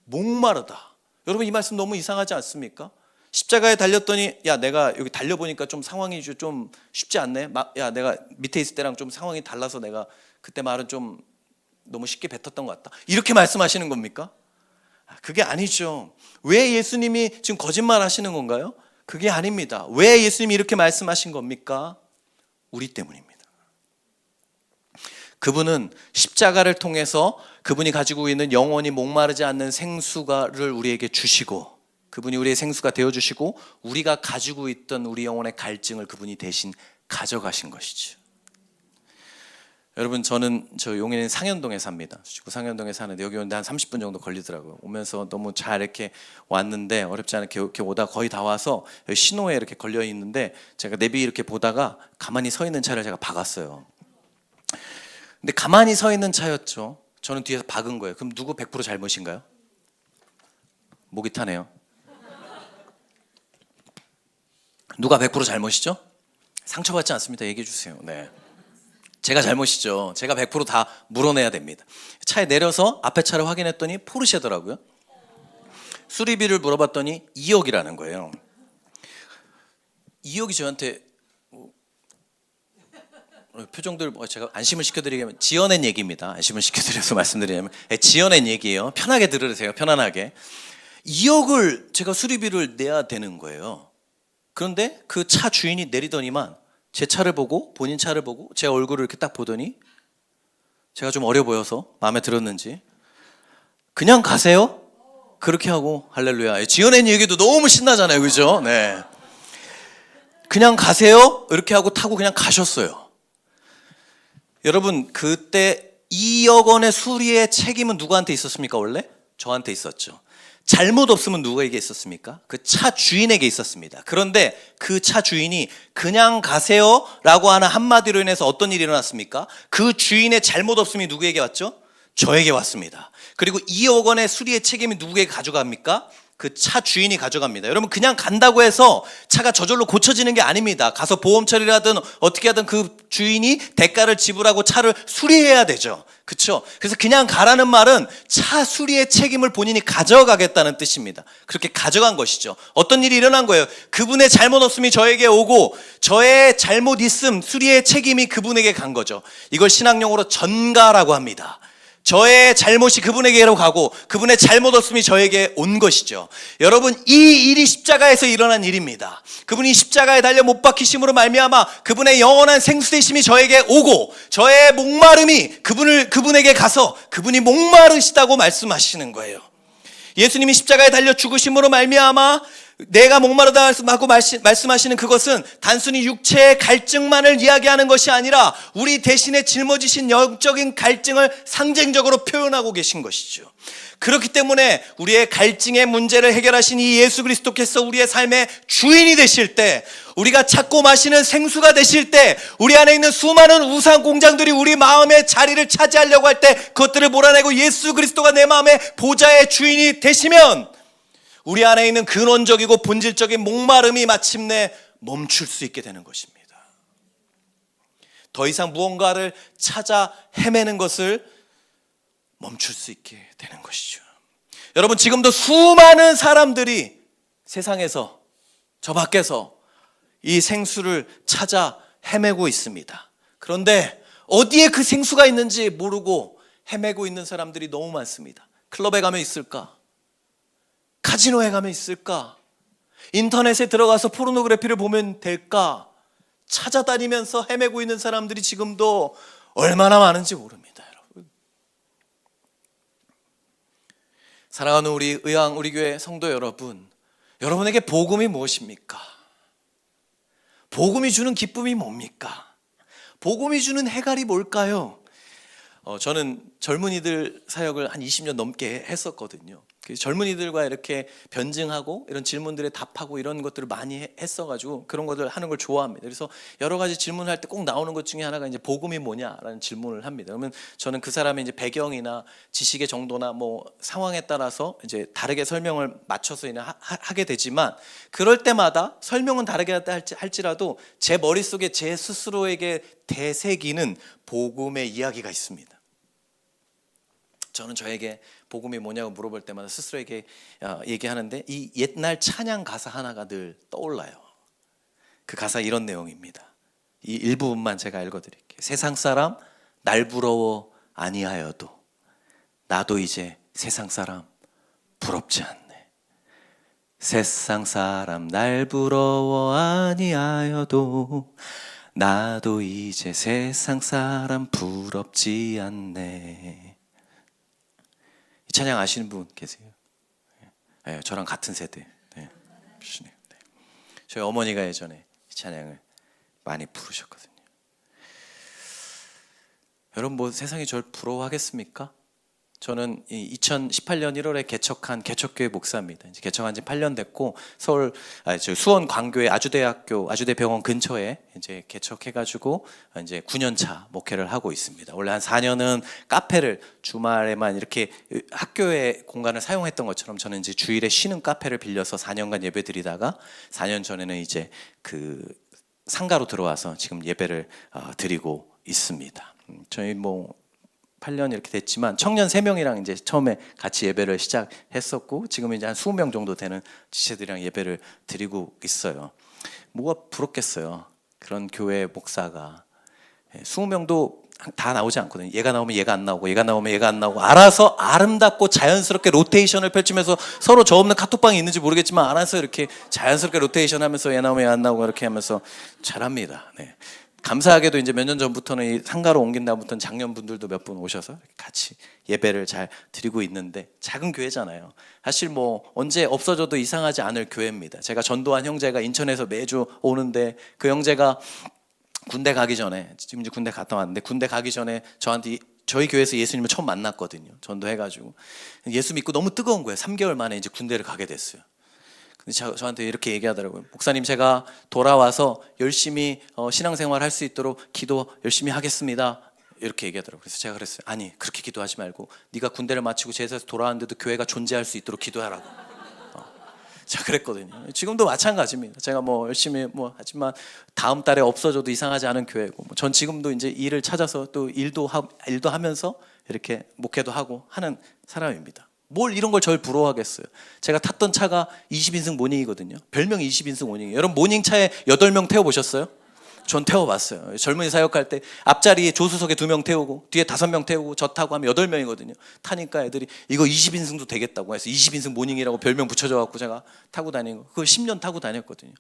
목마르다. 여러분, 이 말씀 너무 이상하지 않습니까? 십자가에 달렸더니, 야, 내가 여기 달려보니까 좀 상황이 좀 쉽지 않네. 야, 내가 밑에 있을 때랑 좀 상황이 달라서 내가 그때 말은 좀 너무 쉽게 뱉었던 것 같다. 이렇게 말씀하시는 겁니까? 그게 아니죠. 왜 예수님이 지금 거짓말 하시는 건가요? 그게 아닙니다. 왜 예수님이 이렇게 말씀하신 겁니까? 우리 때문입니다. 그분은 십자가를 통해서 그분이 가지고 있는 영원히 목마르지 않는 생수를 우리에게 주시고, 그분이 우리의 생수가 되어주시고, 우리가 가지고 있던 우리 영혼의 갈증을 그분이 대신 가져가신 것이죠. 여러분, 저는 용인의 상현동에 삽니다. 수지구 상현동에 사는데 여기 오는데 한 30분 정도 걸리더라고요. 오면서 너무 잘 이렇게 왔는데, 어렵지 않게 이렇게 오다 거의 다 와서 신호에 이렇게 걸려 있는데, 제가 내비 이렇게 보다가 가만히 서 있는 차를 제가 박았어요. 근데 가만히 서 있는 차였죠. 저는 뒤에서 박은 거예요. 그럼 누구 100% 잘못인가요? 목이 타네요. 누가 100% 잘못이죠? 상처받지 않습니다. 얘기해 주세요. 네. 제가 잘못이죠. 제가 100%다 물어내야 됩니다. 차에 내려서 앞에 차를 확인했더니 포르쉐더라고요. 수리비를 물어봤더니 2억이라는 거예요. 2억이 저한테 표정들 제가 안심을 시켜드리면 지어낸 얘기입니다. 안심을 시켜드려서 말씀드리자면 지어낸 얘기예요. 편하게 들으세요. 편안하게. 2억을 제가 수리비를 내야 되는 거예요. 그런데 그 차 주인이 내리더니만 제 차를 보고 본인 차를 보고 제 얼굴을 이렇게 딱 보더니 제가 좀 어려 보여서 마음에 들었는지 그냥 가세요? 그렇게 하고 할렐루야. 지어낸 얘기도 너무 신나잖아요. 그죠? 네. 그냥 가세요? 이렇게 하고 타고 그냥 가셨어요. 여러분 그때 2억 원의 수리의 책임은 누구한테 있었습니까? 원래? 저한테 있었죠. 잘못 없으면 누구에게 있었습니까? 그 차 주인에게 있었습니다. 그런데 그 차 주인이 그냥 가세요 라고 하는 한마디로 인해서 어떤 일이 일어났습니까? 그 주인의 잘못 없음이 누구에게 왔죠? 저에게 왔습니다. 그리고 2억 원의 수리의 책임이 누구에게 가져갑니까? 그 차 주인이 가져갑니다. 여러분 그냥 간다고 해서 차가 저절로 고쳐지는 게 아닙니다. 가서 보험 처리를 하든 어떻게 하든 그 주인이 대가를 지불하고 차를 수리해야 되죠. 그렇죠? 그래서 그냥 가라는 말은 차 수리의 책임을 본인이 가져가겠다는 뜻입니다. 그렇게 가져간 것이죠. 어떤 일이 일어난 거예요? 그분의 잘못 없음이 저에게 오고 저의 잘못 있음 수리의 책임이 그분에게 간 거죠. 이걸 신학용어로 전가라고 합니다. 저의 잘못이 그분에게로 가고 그분의 잘못 없음이 저에게 온 것이죠. 여러분 이 일이 십자가에서 일어난 일입니다. 그분이 십자가에 달려 못 박히심으로 말미암아 그분의 영원한 생수되심이 저에게 오고 저의 목마름이 그분에게 가서 그분이 목마르시다고 말씀하시는 거예요. 예수님이 십자가에 달려 죽으심으로 말미암아 내가 목마르다고 말씀하시는 그것은 단순히 육체의 갈증만을 이야기하는 것이 아니라 우리 대신에 짊어지신 영적인 갈증을 상징적으로 표현하고 계신 것이죠. 그렇기 때문에 우리의 갈증의 문제를 해결하신 이 예수 그리스도께서 우리의 삶의 주인이 되실 때, 우리가 찾고 마시는 생수가 되실 때, 우리 안에 있는 수많은 우상 공장들이 우리 마음의 자리를 차지하려고 할 때 그것들을 몰아내고 예수 그리스도가 내 마음의 보좌의 주인이 되시면 우리 안에 있는 근원적이고 본질적인 목마름이 마침내 멈출 수 있게 되는 것입니다. 더 이상 무언가를 찾아 헤매는 것을 멈출 수 있게 되는 것이죠. 여러분 지금도 수많은 사람들이 세상에서 저 밖에서 이 생수를 찾아 헤매고 있습니다. 그런데 어디에 그 생수가 있는지 모르고 헤매고 있는 사람들이 너무 많습니다. 클럽에 가면 있을까? 카지노에 가면 있을까? 인터넷에 들어가서 포르노그래피를 보면 될까? 찾아다니면서 헤매고 있는 사람들이 지금도 얼마나 많은지 모릅니다, 여러분. 사랑하는 우리 의왕 우리 교회 성도 여러분, 여러분에게 복음이 무엇입니까? 복음이 주는 기쁨이 뭡니까? 복음이 주는 해갈이 뭘까요? 저는 젊은이들 사역을 한 20년 넘게 했었거든요. 젊은이들과 이렇게 변증하고 이런 질문들에 답하고 이런 것들을 많이 했어가지고 그런 것들 하는 걸 좋아합니다. 그래서 여러 가지 질문할 때 꼭 나오는 것 중에 하나가 이제 복음이 뭐냐라는 질문을 합니다. 그러면 저는 그 사람의 이제 배경이나 지식의 정도나 뭐 상황에 따라서 이제 다르게 설명을 맞춰서 하게 되지만, 그럴 때마다 설명은 다르게 할지라도 제 머릿속에 제 스스로에게 되새기는 복음의 이야기가 있습니다. 저는 저에게 복음이 뭐냐고 물어볼 때마다 스스로에게 얘기하는데 이 옛날 찬양 가사 하나가 늘 떠올라요. 그 가사 이런 내용입니다. 이 일부분만 제가 읽어드릴게요. 세상 사람 날 부러워 아니하여도 나도 이제 세상 사람 부럽지 않네. 세상 사람 날 부러워 아니하여도 나도 이제 세상 사람 부럽지 않네. 이 찬양 아시는 분 계세요? 네, 저랑 같은 세대. 네. 저희 어머니가 예전에 이 찬양을 많이 부르셨거든요. 여러분 뭐 세상이 저를 부러워하겠습니까? 저는 2018년 1월에 개척한 개척교회 목사입니다. 이제 개척한 지 8년 됐고 수원 광교의 아주대병원 근처에 이제 개척해가지고 이제 9년 차 목회를 하고 있습니다. 원래 한 4년은 카페를 주말에만 이렇게 학교의 공간을 사용했던 것처럼 저는 이제 주일에 쉬는 카페를 빌려서 4년간 예배드리다가 4년 전에는 이제 그 상가로 들어와서 지금 예배를 드리고 있습니다. 저희 뭐 8년 이렇게 됐지만 청년 3명이랑 이제 처음에 같이 예배를 시작했었고 지금 이제 한 20명 정도 되는 지체들이랑 예배를 드리고 있어요. 뭐가 부럽겠어요. 그런 교회 목사가 20명도 다 나오지 않거든요. 얘가 나오면 얘가 안 나오고 얘가 나오면 얘가 안 나오고 알아서 아름답고 자연스럽게 로테이션을 펼치면서 서로 저 없는 카톡방이 있는지 모르겠지만 알아서 이렇게 자연스럽게 로테이션 하면서 얘 나오면 얘 안 나오고 이렇게 하면서 잘합니다. 네. 감사하게도 이제 몇 년 전부터는 이 상가로 옮긴 다음부터는 장년분들도 몇 분 오셔서 같이 예배를 잘 드리고 있는데 작은 교회잖아요. 사실 뭐 언제 없어져도 이상하지 않을 교회입니다. 제가 전도한 형제가 인천에서 매주 오는데 그 형제가 군대 가기 전에 지금 이제 군대 갔다 왔는데 군대 가기 전에 저한테 저희 교회에서 예수님을 처음 만났거든요. 전도해가지고 예수 믿고 너무 뜨거운 거예요. 3개월 만에 이제 군대를 가게 됐어요. 근데 저한테 이렇게 얘기하더라고요. 목사님 제가 돌아와서 열심히 신앙생활 할 수 있도록 기도 열심히 하겠습니다. 이렇게 얘기하더라고요. 그래서 제가 그랬어요. 아니 그렇게 기도하지 말고 네가 군대를 마치고 제사에서 돌아왔는데도 교회가 존재할 수 있도록 기도하라고. 제가 그랬거든요. 지금도 마찬가지입니다. 제가 뭐 열심히 뭐 하지만 다음 달에 없어져도 이상하지 않은 교회고 전 지금도 이제 일을 찾아서 또 일도 하면서 이렇게 목회도 하고 하는 사람입니다. 뭘 이런 걸 절 부러워하겠어요. 제가 탔던 차가 20인승 모닝이거든요. 별명이 20인승 모닝이에요. 여러분 모닝차에 8명 태워보셨어요? 전 태워봤어요. 젊은이 사역할 때 앞자리에 조수석에 2명 태우고 뒤에 5명 태우고 저 타고 하면 8명이거든요. 타니까 애들이 이거 20인승도 되겠다고 해서 20인승 모닝이라고 별명 붙여줘갖고 제가 타고 다니고 그걸 10년 타고 다녔거든요.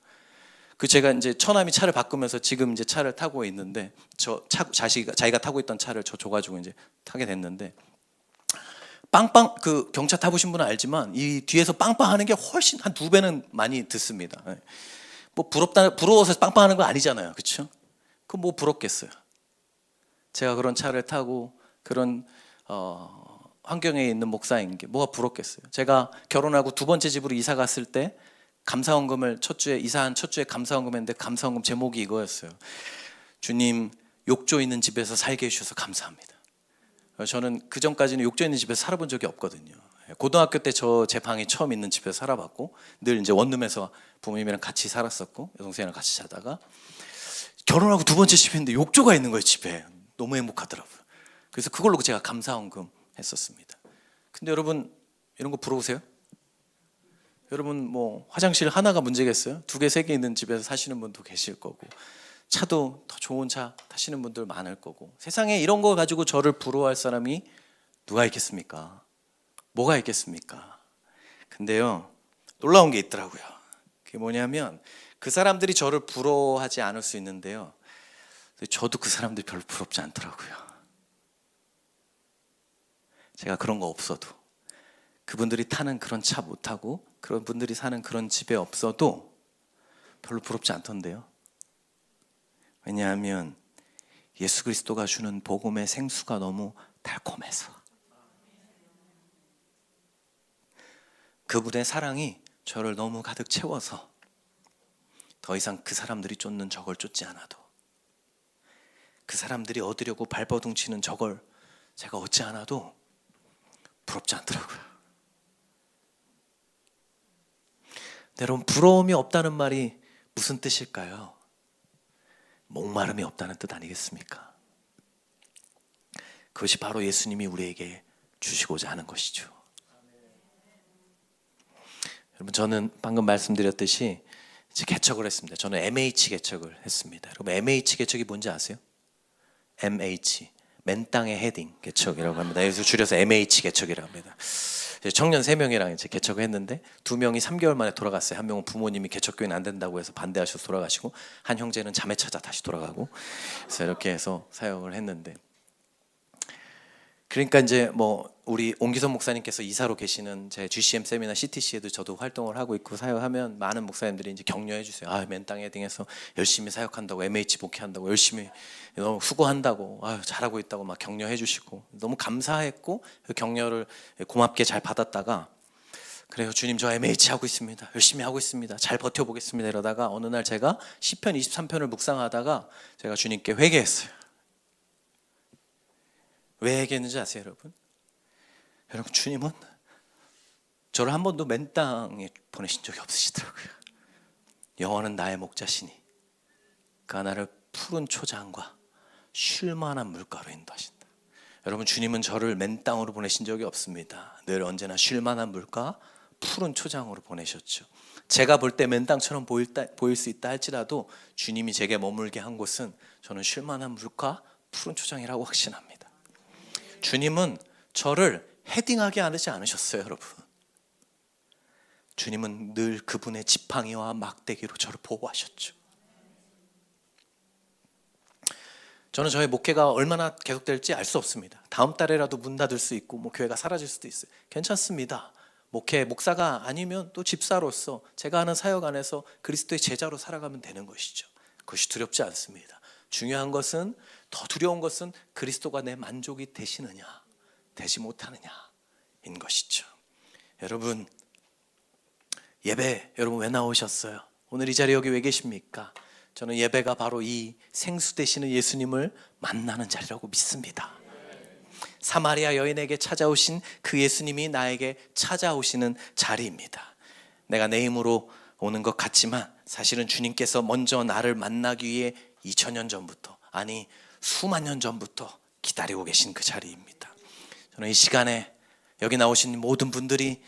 그 제가 이제 처남이 차를 바꾸면서 지금 이제 차를 타고 있는데 자기가 타고 있던 차를 저 줘가지고 이제 타게 됐는데 빵빵 그 경차 타보신 분은 알지만 이 뒤에서 빵빵하는 게 훨씬 한 2배는 많이 듣습니다. 뭐 부러워서 빵빵하는 거 아니잖아요, 그렇죠? 그 뭐 부럽겠어요. 제가 그런 차를 타고 그런 환경에 있는 목사인 게 뭐가 부럽겠어요. 제가 결혼하고 2번째 집으로 이사 갔을 때 감사원금을 이사한 첫 주에 감사원금 했는데 감사원금 제목이 이거였어요. 주님 욕조 있는 집에서 살게 해주셔서 감사합니다. 저는 그 전까지는 욕조 있는 집에서 살아본 적이 없거든요. 고등학교 때 제 방이 처음 있는 집에서 살아봤고 늘 이제 원룸에서 부모님이랑 같이 살았었고 여동생이랑 같이 자다가 결혼하고 2번째 집인데 욕조가 있는 거예요. 집에 너무 행복하더라고요. 그래서 그걸로 제가 감사원금 했었습니다. 근데 여러분 이런 거 부러우세요? 여러분 뭐 화장실 하나가 문제겠어요? 2개, 3개 있는 집에서 사시는 분도 계실 거고 차도 더 좋은 차 타시는 분들 많을 거고 세상에 이런 거 가지고 저를 부러워할 사람이 누가 있겠습니까? 뭐가 있겠습니까? 근데요 놀라운 게 있더라고요. 그게 뭐냐면 그 사람들이 저를 부러워하지 않을 수 있는데요 저도 그 사람들이 별로 부럽지 않더라고요. 제가 그런 거 없어도 그분들이 타는 그런 차 못 타고 그런 분들이 사는 그런 집에 없어도 별로 부럽지 않던데요. 왜냐하면 예수 그리스도가 주는 복음의 생수가 너무 달콤해서 그분의 사랑이 저를 너무 가득 채워서 더 이상 그 사람들이 쫓는 저걸 쫓지 않아도 그 사람들이 얻으려고 발버둥 치는 저걸 제가 얻지 않아도 부럽지 않더라고요. 여러분 부러움이 없다는 말이 무슨 뜻일까요? 목마름이 없다는 뜻 아니겠습니까? 그것이 바로 예수님이 우리에게 주시고자 하는 것이죠. 여러분 저는 방금 말씀드렸듯이 이제 개척을 했습니다. 저는 MH 개척을 했습니다. 여러분 MH 개척이 뭔지 아세요? MH 맨 땅의 헤딩 개척이라고 합니다. 여기서 줄여서 MH 개척이라고 합니다. 청년 3명이랑 이제 개척을 했는데 2명이 3개월 만에 돌아갔어요. 한 명은 부모님이 개척교회는 안 된다고 해서 반대하셔서 돌아가시고 한 형제는 자매 찾아 다시 돌아가고 그래서 이렇게 해서 사역을 했는데 그러니까 이제 뭐 우리 옹기선 목사님께서 이사로 계시는 제 GCM 세미나 CTC에도 저도 활동을 하고 있고 사역하면 많은 목사님들이 이제 격려해 주세요. 맨 땅에 헤딩해서 열심히 사역한다고 MH 목회한다고 열심히 너무 수고한다고 잘하고 있다고 막 격려해 주시고 너무 감사했고 그 격려를 고맙게 잘 받았다가 그래요. 주님 저 MH 하고 있습니다. 열심히 하고 있습니다. 잘 버텨보겠습니다. 이러다가 어느 날 제가 시편 23편을 묵상하다가 제가 주님께 회개했어요. 왜 회개했는지 아세요 여러분? 여러분 주님은 저를 한 번도 맨 땅에 보내신 적이 없으시더라고요. 여호와는 나의 목자시니 그가 나를 푸른 초장과 쉴만한 물가로 인도하신다. 여러분, 주님은 저를 맨 땅으로 보내신 적이 없습니다. 늘 언제나 쉴만한 물가, 푸른 초장으로 보내셨죠. 제가 볼 때 맨 땅처럼 보일 수 있다 할지라도 주님이 제게 머물게 한 곳은 저는 쉴만한 물가, 푸른 초장이라고 확신합니다. 주님은 저를 헤딩하게 하지 않으셨어요, 여러분. 주님은 늘 그분의 지팡이와 막대기로 저를 보호하셨죠. 저는 저의 목회가 얼마나 계속될지 알 수 없습니다. 다음 달에라도 문 닫을 수 있고 교회가 사라질 수도 있어요. 괜찮습니다. 목사가 아니면 또 집사로서 제가 하는 사역 안에서 그리스도의 제자로 살아가면 되는 것이죠. 그것이 두렵지 않습니다. 중요한 것은, 더 두려운 것은 그리스도가 내 만족이 되시느냐 되지 못하느냐인 것이죠. 여러분, 예배 여러분 왜 나오셨어요? 오늘 이 자리에 여기 왜 계십니까? 저는 예배가 바로 이 생수 되시는 예수님을 만나는 자리라고 믿습니다. 사마리아 여인에게 찾아오신 그 예수님이 나에게 찾아오시는 자리입니다. 내가 내 힘으로 오는 것 같지만 사실은 주님께서 먼저 나를 만나기 위해 2000년 전부터, 아니 수만 년 전부터 기다리고 계신 그 자리입니다. 저는 이 시간에 여기 나오신 모든 분들이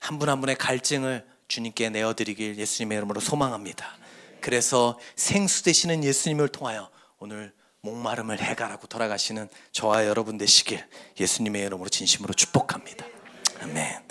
한 분 한 분의 갈증을 주님께 내어드리길 예수님의 이름으로 소망합니다. 그래서 생수 되시는 예수님을 통하여 오늘 목마름을 해가라고 돌아가시는 저와 여러분 되시길 예수님의 이름으로 진심으로 축복합니다. 아멘.